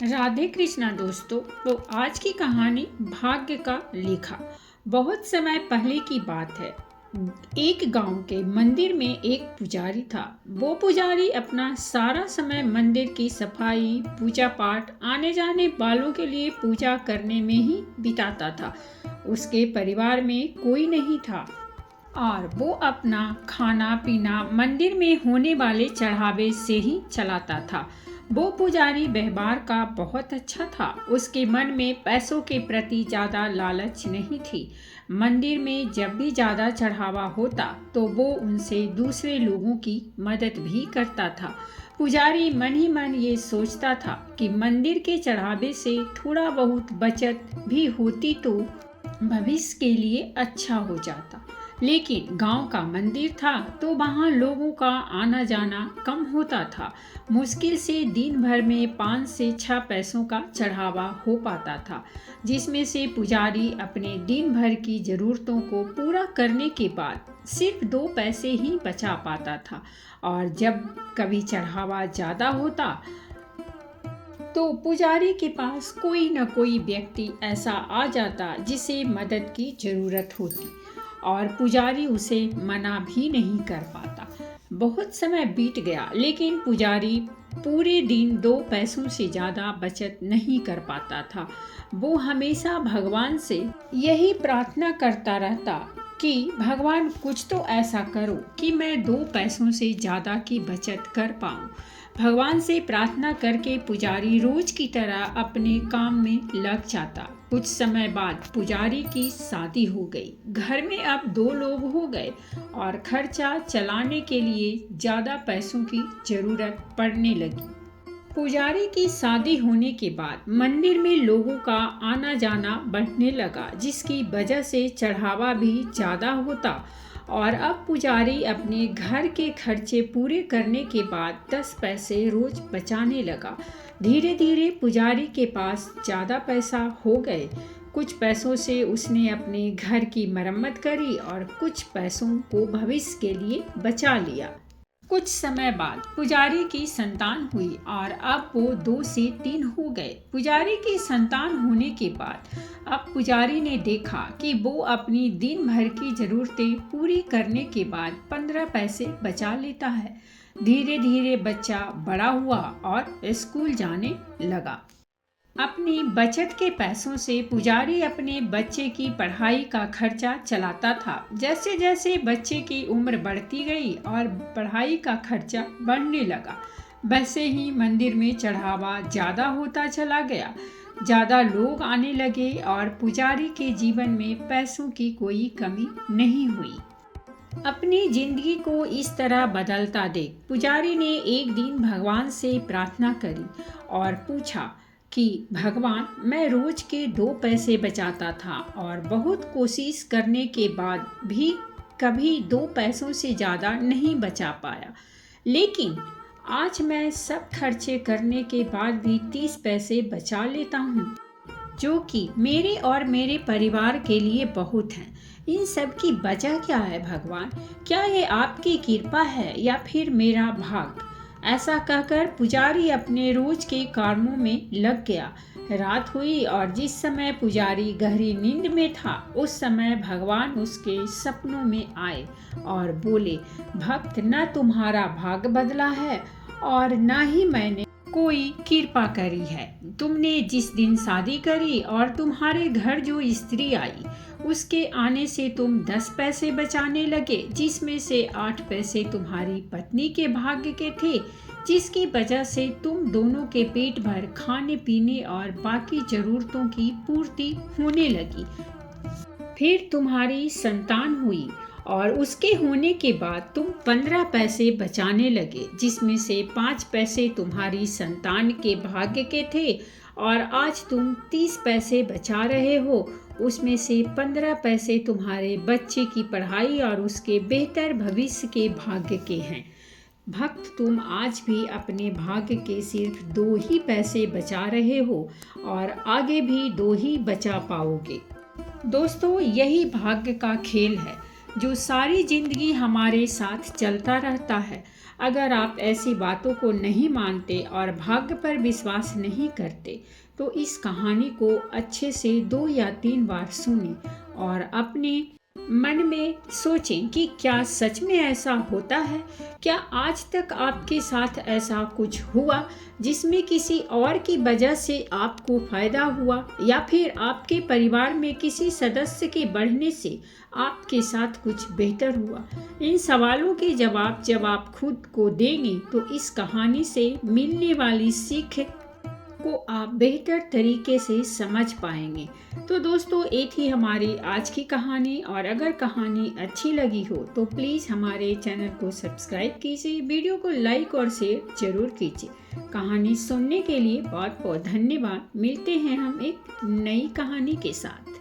राधे कृष्णा दोस्तों। तो आज की कहानी भाग्य का लेखा। बहुत समय पहले की बात है। एक गांव के मंदिर में एक पुजारी था। वो पुजारी अपना सारा समय मंदिर की सफाई, पूजा पाठ, आने जाने वालों के लिए पूजा करने में ही बिताता था। उसके परिवार में कोई नहीं था और वो अपना खाना पीना मंदिर में होने वाले चढ़ावे से ही चलाता था। वो पुजारी व्यवहार का बहुत अच्छा था। उसके मन में पैसों के प्रति ज़्यादा लालच नहीं थी। मंदिर में जब भी ज़्यादा चढ़ावा होता तो वो उनसे दूसरे लोगों की मदद भी करता था। पुजारी मन ही मन ये सोचता था कि मंदिर के चढ़ावे से थोड़ा बहुत बचत भी होती तो भविष्य के लिए अच्छा हो जाता। लेकिन गांव का मंदिर था तो वहां लोगों का आना जाना कम होता था। मुश्किल से दिन भर में 5 से 6 पैसों का चढ़ावा हो पाता था, जिसमें से पुजारी अपने दिन भर की जरूरतों को पूरा करने के बाद सिर्फ 2 पैसे ही बचा पाता था। और जब कभी चढ़ावा ज़्यादा होता तो पुजारी के पास कोई न कोई व्यक्ति ऐसा आ जाता जिसे मदद की जरूरत होती और पुजारी उसे मना भी नहीं कर पाता। बहुत समय बीत गया लेकिन पुजारी पूरे दिन 2 पैसों से ज़्यादा बचत नहीं कर पाता था। वो हमेशा भगवान से यही प्रार्थना करता रहता कि भगवान कुछ तो ऐसा करो कि मैं 2 पैसों से ज़्यादा की बचत कर पाऊँ। भगवान से प्रार्थना करके पुजारी रोज की तरह अपने काम में लग जाता। कुछ समय बाद पुजारी की शादी हो गई। घर में अब 2 लोग हो गए और खर्चा चलाने के लिए ज़्यादा पैसों की जरूरत पड़ने लगी। पुजारी की शादी होने के बाद मंदिर में लोगों का आना जाना बढ़ने लगा, जिसकी वजह से चढ़ावा भी ज़्यादा होता। और अब पुजारी अपने घर के खर्चे पूरे करने के बाद 10 पैसे रोज बचाने लगा। धीरे धीरे पुजारी के पास ज़्यादा पैसा हो गए। कुछ पैसों से उसने अपने घर की मरम्मत करी और कुछ पैसों को भविष्य के लिए बचा लिया। कुछ समय बाद पुजारी की संतान हुई और अब वो 2 से 3 हो गए। पुजारी की संतान होने के बाद अब पुजारी ने देखा कि वो अपनी दिन भर की जरूरतें पूरी करने के बाद 15 पैसे बचा लेता है। धीरे धीरे बच्चा बड़ा हुआ और स्कूल जाने लगा। अपनी बचत के पैसों से पुजारी अपने बच्चे की पढ़ाई का खर्चा चलाता था। जैसे जैसे बच्चे की उम्र बढ़ती गई और पढ़ाई का खर्चा बढ़ने लगा, वैसे ही मंदिर में चढ़ावा ज़्यादा होता चला गया। ज़्यादा लोग आने लगे और पुजारी के जीवन में पैसों की कोई कमी नहीं हुई। अपनी जिंदगी को इस तरह बदलता देख पुजारी ने एक दिन भगवान से प्रार्थना करी और पूछा कि भगवान, मैं रोज के 2 पैसे बचाता था और बहुत कोशिश करने के बाद भी कभी 2 पैसों से ज़्यादा नहीं बचा पाया। लेकिन आज मैं सब खर्चे करने के बाद भी 30 पैसे बचा लेता हूँ, जो कि मेरे और मेरे परिवार के लिए बहुत हैं। इन सब की वजह क्या है भगवान? क्या ये आपकी कृपा है या फिर मेरा भाग? ऐसा कहकर पुजारी अपने रोज के कामों में लग गया। रात हुई और जिस समय पुजारी गहरी नींद में था, उस समय भगवान उसके सपनों में आए और बोले, भक्त, न तुम्हारा भाग बदला है और न ही मैंने कोई कृपा करी है। तुमने जिस दिन शादी करी और तुम्हारे घर जो स्त्री आई, उसके आने से तुम 10 पैसे बचाने लगे, जिसमें से 8 पैसे तुम्हारी पत्नी के भाग्य के थे, जिसकी वजह से तुम दोनों के पेट भर खाने पीने और बाकी जरूरतों की पूर्ति होने लगी। फिर तुम्हारी संतान हुई और उसके होने के बाद तुम 15 पैसे बचाने लगे, जिसमें से 5 पैसे तुम्हारी संतान के भाग्य के थे और आज तुम 30 पैसे बचा रहे हो। उसमें से 15 पैसे तुम्हारे बच्चे की पढ़ाई और उसके बेहतर भविष्य के भाग्य के हैं। भक्त, तुम आज भी अपने भाग्य के सिर्फ 2 ही पैसे बचा रहे हो और आगे भी 2 ही बचा पाओगे। दोस्तों, यही भाग्य का खेल है जो सारी जिंदगी हमारे साथ चलता रहता है। अगर आप ऐसी बातों को नहीं मानते और भाग्य पर विश्वास नहीं करते तो इस कहानी को अच्छे से 2 या 3 बार सुनें और अपने मन में सोचें कि क्या सच में ऐसा होता है। क्या आज तक आपके साथ ऐसा कुछ हुआ जिसमें किसी और की वजह से आपको फायदा हुआ, या फिर आपके परिवार में किसी सदस्य के बढ़ने से आपके साथ कुछ बेहतर हुआ? इन सवालों के जवाब जब आप खुद को देंगे तो इस कहानी से मिलने वाली सीख को आप बेहतर तरीके से समझ पाएंगे। तो दोस्तों, ये थी हमारी आज की कहानी, और अगर कहानी अच्छी लगी हो तो प्लीज़ हमारे चैनल को सब्सक्राइब कीजिए, वीडियो को लाइक और शेयर जरूर कीजिए। कहानी सुनने के लिए बहुत बहुत धन्यवाद। मिलते हैं हम एक नई कहानी के साथ।